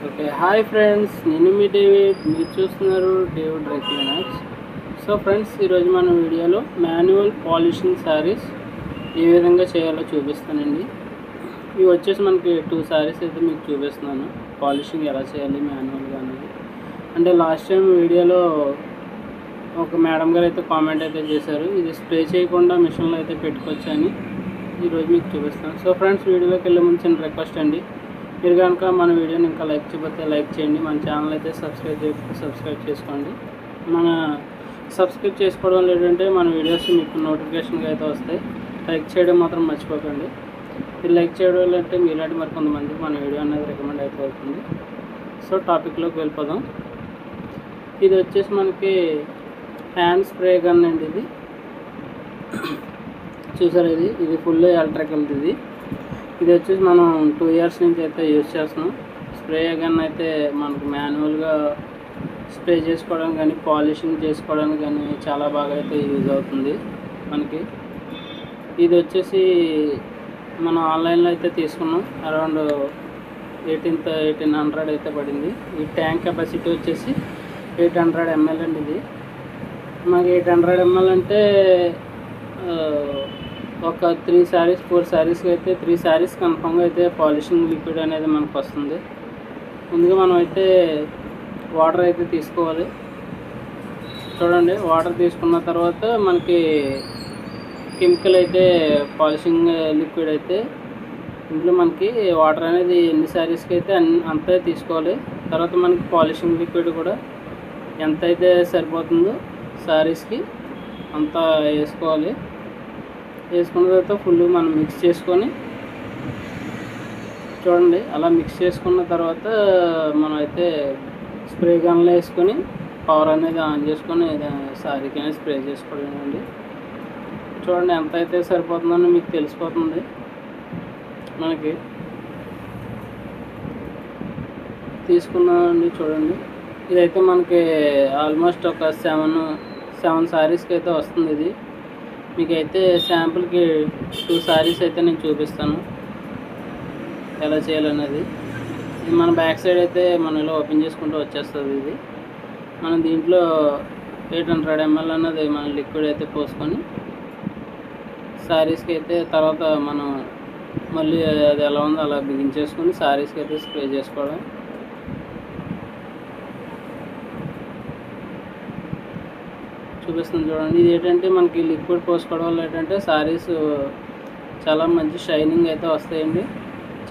Okay. Hi friends, నేను మీ David. మీరు చూస్తున్నారు డేవిడ్ రెక్లైనర్స్. సో ఫ్రెండ్స్, ఈరోజు మన వీడియోలో మాన్యువల్ పాలిషింగ్ శారీస్ ఏ విధంగా చేయాలో చూపిస్తానండి. ఇవి వచ్చేసి మనకి 2 శారీస్ అయితే మీకు చూపిస్తున్నాను, పాలిషింగ్ ఎలా చేయాలి మాన్యువల్గా అనేది. అంటే లాస్ట్ టైం వీడియోలో ఒక మేడం గారు అయితే కామెంట్ అయితే చేశారు, ఇది స్ప్రే చేయకుండా మిషన్లో అయితే పెట్టుకోవచ్చు అని. ఈరోజు మీకు చూపిస్తాను. సో ఫ్రెండ్స్, వీడియోలోకి వెళ్ళే ముందు చిన్న రిక్వెస్ట్ అండి, మీరు కనుక మన వీడియోని ఇంకా లైక్ చేయకపోతే లైక్ చేయండి, మన ఛానల్ అయితే సబ్స్క్రైబ్ చేసుకోండి. మన సబ్స్క్రైబ్ చేసుకోవడం వల్ల ఏంటంటే మన వీడియోస్ మీకు నోటిఫికేషన్గా అయితే వస్తాయి. లైక్ చేయడం మాత్రం మర్చిపోకండి. మీరు లైక్ చేయడం వల్ల అంటే మీలాంటి మరి కొంతమందికి మన వీడియో అనేది రికమెండ్ అయితే అవుతుంది. సో టాపిక్లోకి వెళ్ళిపోదాం. ఇది వచ్చేసి మనకి హ్యాండ్ స్ప్రే గన్ అండి. ఇది చూసారు, ఇది ఫుల్ ఎలక్ట్రికల్ది. ఇది వచ్చేసి మనం 2 ఇయర్స్ నుంచి అయితే యూజ్ చేస్తున్నాం. స్ప్రే గన్ అయితే మనకు మాన్యువల్గా స్ప్రే చేసుకోవడానికి కానీ పాలిషింగ్ చేసుకోవడానికి కానీ చాలా బాగా అయితే యూజ్ అవుతుంది మనకి. ఇది వచ్చేసి మనం ఆన్లైన్లో అయితే తీసుకున్నాం. అరౌండ్ 1800 అయితే పడింది. ఈ ట్యాంక్ కెపాసిటీ వచ్చేసి 800 ml అండి. ఇది మనకి 800 ml అంటే ఒక 3 శారీస్ 4 శారీస్కి అయితే 3 శారీస్ కన్ఫామ్గా అయితే పాలిషింగ్ లిక్విడ్ అనేది మనకు వస్తుంది. ముందుగా మనం అయితే వాటర్ అయితే తీసుకోవాలి. చూడండి, వాటర్ తీసుకున్న తర్వాత మనకి కెమికల్ అయితే పాలిషింగ్ లిక్విడ్ అయితే ఇందులో మనకి వాటర్ అనేది ఎన్ని శారీస్కి అయితే అంతే తీసుకోవాలి. తర్వాత మనకి పాలిషింగ్ లిక్విడ్ కూడా ఎంత అయితే సరిపోతుందో శారీస్కి అంత వేసుకోవాలి. వేసుకున్న తర్వాత ఫుల్ మనం మిక్స్ చేసుకొని, చూడండి అలా మిక్స్ చేసుకున్న తర్వాత మనం అయితే స్ప్రే గన్లో వేసుకొని పవర్ అనేది ఆన్ చేసుకొని శారీకి అనేది స్ప్రే చేసుకోవడం అండి. చూడండి ఎంత అయితే సరిపోతుందని మీకు తెలిసిపోతుంది మనకి. తీసుకున్నామండి, చూడండి ఇదైతే మనకి ఆల్మోస్ట్ ఒక 7 శారీస్కి అయితే వస్తుంది. ఇది మీకైతే శాంపుల్కి 2 శారీస్ అయితే నేను చూపిస్తాను ఎలా చేయాలన్నది. ఇది మన బ్యాక్ సైడ్ అయితే మనం ఇలా ఓపెన్ చేసుకుంటూ వచ్చేస్తుంది. ఇది మనం దీంట్లో 800 ml అన్నది మన లిక్విడ్ అయితే పోసుకొని శారీస్కి అయితే తర్వాత మనం మళ్ళీ అది ఎలా ఉందో అలా బిగించేసుకొని శారీస్కి అయితే స్ప్రే చేసుకోవడం. చూపిస్తుంది చూడండి. ఇది ఏంటంటే మనకి లిక్విడ్ పోసుకోవడం వల్ల ఏంటంటే శారీస్ చాలా మంచి షైనింగ్ అయితే వస్తాయండి,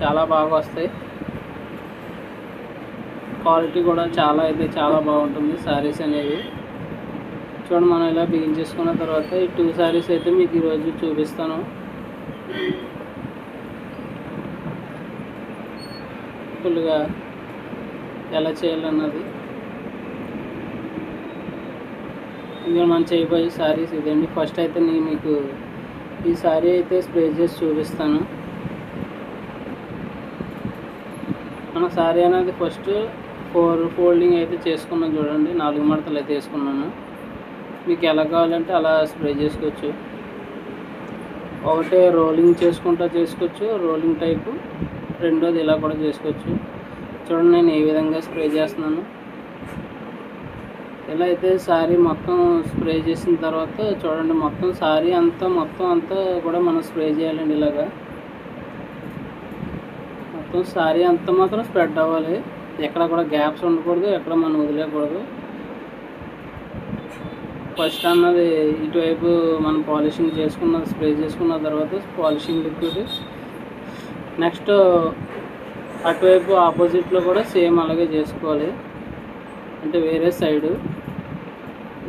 చాలా బాగా వస్తాయి. క్వాలిటీ కూడా చాలా బాగుంటుంది శారీస్ అనేది. చూడండి, మనం ఇలా బిగించేసుకున్న తర్వాత ఈ 2 శారీస్ అయితే మీకు ఈరోజు చూపిస్తాను. ఫుల్గా ఎలా చేయాలన్నది. ఇంకా మనం చేయబోయే శారీస్ ఇదండి. ఫస్ట్ అయితే నేను మీకు ఈ శారీ అయితే స్ప్రే చేసి చూపిస్తాను. మన శారీ అనేది ఫస్ట్ 4 ఫోల్డింగ్ అయితే చేసుకున్నాను. చూడండి, 4 మడతలు అయితే వేసుకున్నాను. మీకు ఎలా కావాలంటే అలా స్ప్రే చేసుకోవచ్చు. ఒకటే రోలింగ్ చేసుకోవచ్చు, రోలింగ్ టైపు. రెండోది ఇలా కూడా చేసుకోవచ్చు. చూడండి నేను ఏ విధంగా స్ప్రే చేస్తున్నాను. ఇలా అయితే శారీ మొత్తం స్ప్రే చేసిన తర్వాత చూడండి, మొత్తం శారీ అంతా కూడా మనం స్ప్రే చేయాలండి. ఇలాగా మొత్తం శారీ అంతా మాత్రం స్ప్రెడ్ అవ్వాలి. ఎక్కడ కూడా గ్యాప్స్ ఉండకూడదు, ఎక్కడ మనం వదిలేయకూడదు. ఫస్ట్ అన్నది ఇటువైపు మనం పాలిషింగ్ స్ప్రే చేసుకున్న తర్వాత పాలిషింగ్ లిక్విడ్. నెక్స్ట్ అటువైపు ఆపోజిట్లో కూడా సేమ్ అలాగే చేసుకోవాలి, అంటే వేరే సైడు.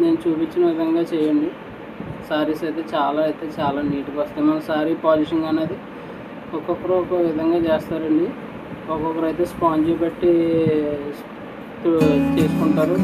నేను చూపించిన విధంగా చేయండి. శారీస్ అయితే చాలా నీట్గా వస్తాయి. మన శారీ పాలిషింగ్ అనేది ఒక్కొక్కరు ఒక్కో విధంగా చేస్తారండి. ఒక్కొక్కరు అయితే స్పాంజ్ పెట్టి చేసుకుంటారు.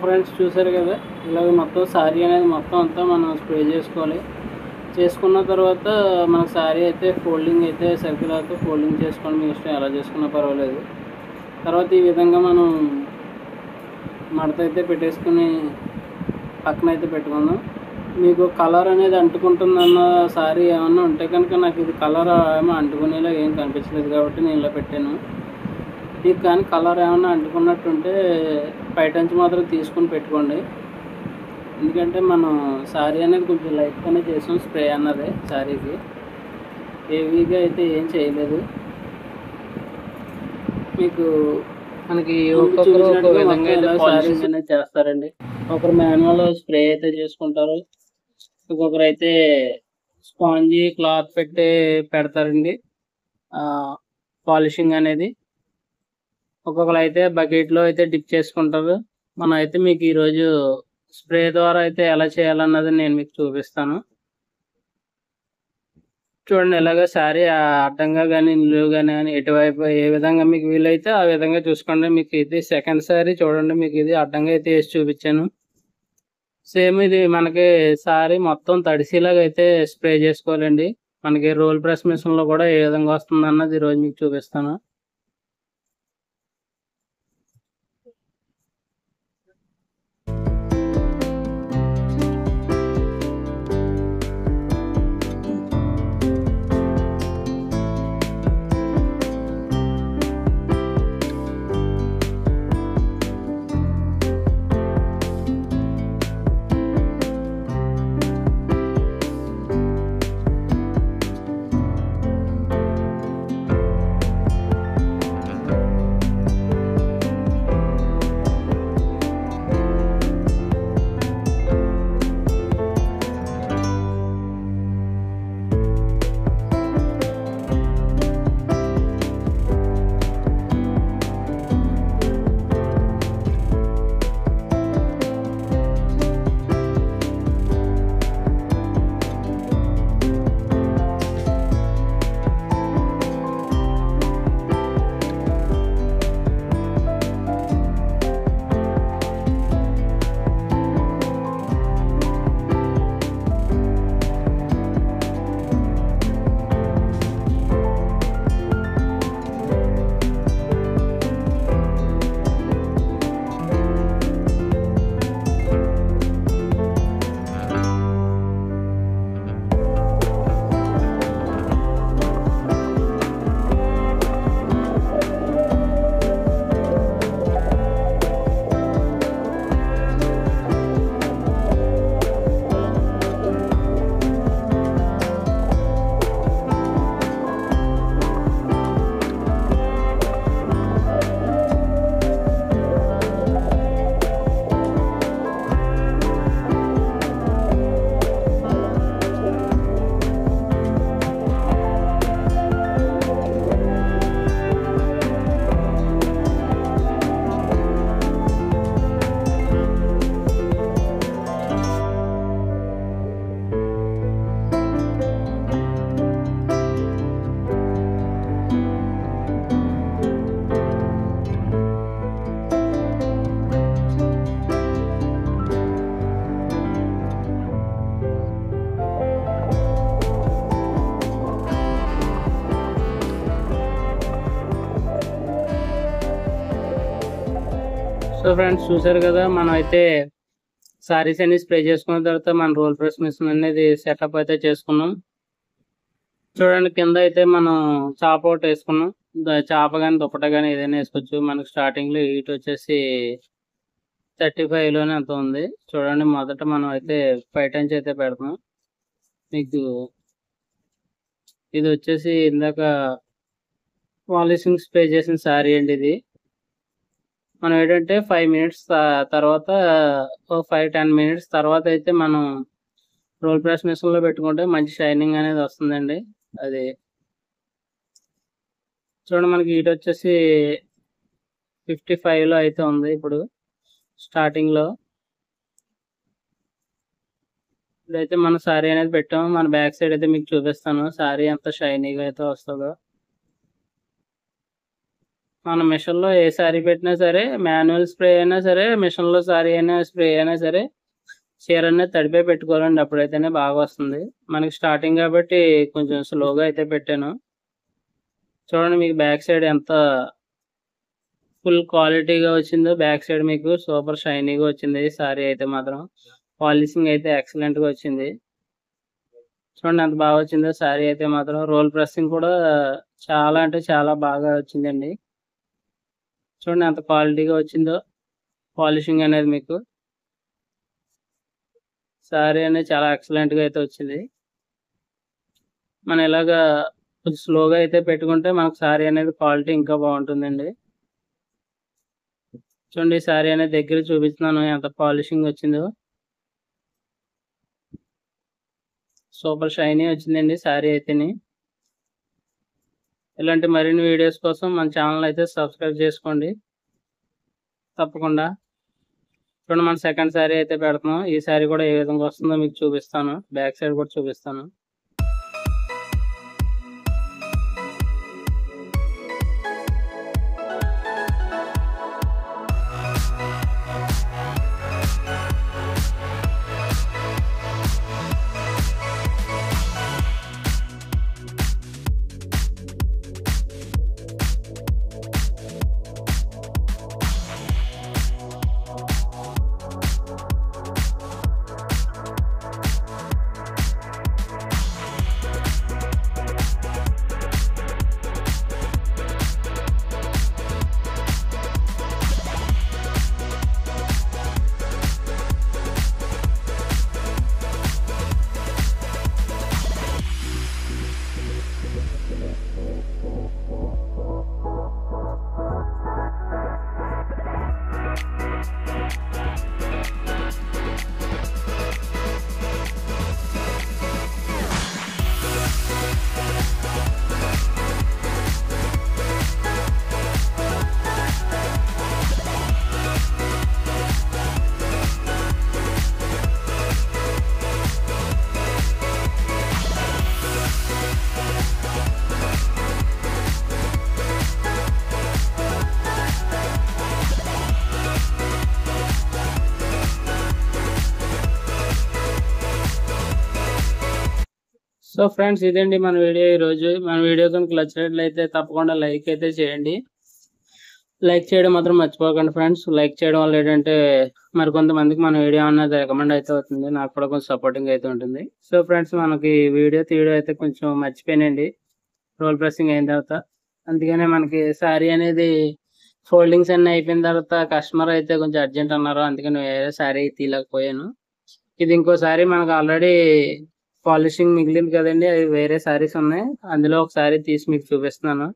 ఫ్రెండ్స్ చూసారు కదా, ఇలాగ మొత్తం శారీ అనేది మొత్తం అంతా మనం స్ప్రే చేసుకోవాలి. చేసుకున్న తర్వాత మన శారీ అయితే ఫోల్డింగ్ అయితే సర్కిల్ అయితే ఫోల్డింగ్ చేసుకోండి, మీ ఇష్టం ఎలా చేసుకున్నా పర్వాలేదు. తర్వాత ఈ విధంగా మనం మడత అయితే పెట్టేసుకుని పక్కన అయితే పెట్టుకుందాం. మీకు కలర్ అనేది అంటుకుంటుందన్న శారీ ఏమన్నా ఉంటే కనుక, నాకు ఇది కలర్ ఏమో అంటుకునేలా ఏం కనిపించలేదు కాబట్టి నేను ఇలా పెట్టాను. మీకు కానీ కలర్ ఏమన్నా అంటుకున్నట్టుంటే పైటంచి మాత్రం తీసుకుని పెట్టుకోండి. ఎందుకంటే మనం శారీ అనేది కొంచెం లైట్గానే చేసాం, స్ప్రే అన్నది శారీకి హెవీగా అయితే ఏం చేయలేదు. మీకు మనకి ఒక్కొక్కరు ఒక విధంగా అయితే పాలిషింగ్ అనేది చేస్తారండి. ఒకరు మాన్యువల్ స్ప్రే అయితే చేసుకుంటారు, ఇంకొకరు అయితే స్పాంజీ క్లాత్ పెట్టి పెడతారండి పాలిషింగ్ అనేది. ఒక్కొక్కరు అయితే బకెట్లో అయితే డిప్ చేసుకుంటారు. మనం అయితే మీకు ఈరోజు స్ప్రే ద్వారా అయితే ఎలా చేయాలన్నది నేను మీకు చూపిస్తాను. చూడండి, ఎలాగ శారీ అడ్డంగా కానీ నిలువుగా కానీ ఎటువైపు ఏ విధంగా మీకు వీలైతే ఆ విధంగా చూసుకోండి. మీకు ఇది సెకండ్ శారీ చూడండి, మీకు ఇది అడ్డంగా అయితే వేసి చూపించాను. సేమ్ ఇది మనకి శారీ మొత్తం తడిసేలాగా అయితే స్ప్రే చేసుకోవాలండి. మనకి రోల్ ప్రెస్ మిషన్లో కూడా ఏ విధంగా వస్తుంది అన్నది ఈరోజు మీకు చూపిస్తాను. సో ఫ్రెండ్స్ చూసారు కదా, మనం అయితే సారీస్ అన్ని స్ప్రే చేసుకున్న తర్వాత మన రోల్ ప్రెస్ మిషన్ అనేది సెటప్ అయితే చేసుకున్నాం. చూడండి, కింద అయితే మనం చాప ఒకటి వేసుకున్నాం. చాప కానీ దుప్పట కానీ ఏదైనా వేసుకోవచ్చు. మనకు స్టార్టింగ్లో హీట్ వచ్చేసి 35లోనే అంత ఉంది. చూడండి, మొదట మనం అయితే పైటంచి అయితే పెడతాం. మీకు ఇది వచ్చేసి ఇందాక పాలిషింగ్ స్ప్రే చేసిన శారీ అండి. ఇది మనం ఏంటంటే 5 మినిట్స్ తర్వాత 5-10 మినిట్స్ తర్వాత అయితే మనం రోల్ ప్రెస్ మిషన్లో పెట్టుకుంటే మంచి షైనింగ్ అనేది వస్తుందండి. అది చూడండి, మనకి హీట్ వచ్చేసి 55లో అయితే ఉంది ఇప్పుడు స్టార్టింగ్లో. ఇప్పుడైతే మన శారీ అనేది పెట్టాము. మన బ్యాక్ సైడ్ అయితే మీకు చూపిస్తాను శారీ ఎంత షైనీగా అయితే వస్తుందో. మన మిషన్లో ఏ శారీ పెట్టినా సరే, మాన్యువల్ స్ప్రే అయినా సరే, మిషన్లో శారీ అయినా స్ప్రే అయినా సరే, చీర అనేది తడిపే పెట్టుకోవాలండి. అప్పుడైతేనే బాగా వస్తుంది. మనకి స్టార్టింగ్ కాబట్టి కొంచెం స్లోగా అయితే పెట్టాను. చూడండి మీకు బ్యాక్ సైడ్ ఎంత ఫుల్ క్వాలిటీగా వచ్చిందో. బ్యాక్ సైడ్ మీకు సూపర్ షైనీగా వచ్చింది. శారీ అయితే మాత్రం పాలిషింగ్ అయితే ఎక్సలెంట్గా వచ్చింది. చూడండి ఎంత బాగా వచ్చిందో శారీ అయితే మాత్రం. రోల్ ప్రెస్సింగ్ కూడా చాలా అంటే చాలా బాగా వచ్చిందండి. చూడండి ఎంత క్వాలిటీగా వచ్చిందో పాలిషింగ్ అనేది మీకు. శారీ అనేది చాలా ఎక్సలెంట్గా అయితే వచ్చింది. మనం ఇలాగా కొంచెం స్లోగా అయితే పెట్టుకుంటే మనకు శారీ అనేది క్వాలిటీ ఇంకా బాగుంటుందండి. చూడండి ఈ శారీ అనేది దగ్గర చూపిస్తున్నాను ఎంత పాలిషింగ్ వచ్చిందో. సూపర్ షైనీ వచ్చిందండి శారీ అయితేని. ఇలాంటి మరిన్ని వీడియోస్ కోసం మన ఛానల్ అయితే సబ్స్క్రైబ్ చేసుకోండి తప్పకుండా. చూడండి మన సెకండ్ శారీ అయితే పెడుతున్నాం. ఈ శారీ కూడా ఏ విధంగా వస్తుందో మీకు చూపిస్తాను. బ్యాక్ సైడ్ కూడా చూపిస్తాను. సో ఫ్రెండ్స్ ఇదండి మన వీడియో ఈరోజు. మన వీడియో కనుక నచ్చినట్లయితే తప్పకుండా లైక్ అయితే చేయండి. లైక్ చేయడం మాత్రం మర్చిపోకండి ఫ్రెండ్స్. లైక్ చేయడం వల్ల ఏంటంటే మరి కొంతమందికి మన వీడియో అన్నది రికమెండ్ అయితే అవుతుంది. నాకు కూడా కొంచెం సపోర్టింగ్ అయితే ఉంటుంది. సో ఫ్రెండ్స్ మనకి వీడియో తీయడం అయితే కొంచెం మర్చిపోయానండి రోల్ ప్రెస్సింగ్ అయిన తర్వాత. అందుకనే మనకి శారీ అనేది ఫోల్డింగ్స్ అన్నీ అయిపోయిన తర్వాత కస్టమర్ అయితే కొంచెం అర్జెంట్ అన్నారు. అందుకని వేరే శారీ తీయలేకపోయాను. ఇది ఇంకో శారీ మనకు ఆల్రెడీ పాలిషింగ్ మిగిలింది కదండి, అవి వేరే శారీస్ ఉన్నాయి. అందులో ఒక శారీ తీసి మీకు చూపిస్తున్నాను.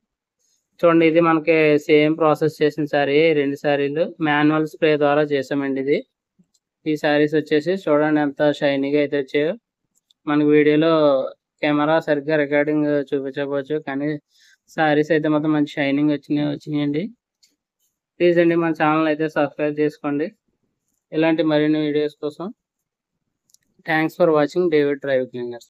చూడండి ఇది మనకి సేమ్ ప్రాసెస్ చేసిన శారీ. 2 శారీలు మాన్యువల్ స్ప్రే ద్వారా చేసామండి ఇది. ఈ శారీస్ వచ్చేసి చూడండి ఎంత షైనీగా అయితే వచ్చాయో. మనకి వీడియోలో కెమెరా సరిగ్గా రికార్డింగ్ చూపించకపోవచ్చు, కానీ శారీస్ అయితే మొత్తం మంచి షైనింగ్ వచ్చినాయండి. ప్లీజ్ అండి మన ఛానల్ అయితే సబ్స్క్రైబ్ చేసుకోండి ఇలాంటి మరిన్ని వీడియోస్ కోసం. Thanks for watching David drive cleaners.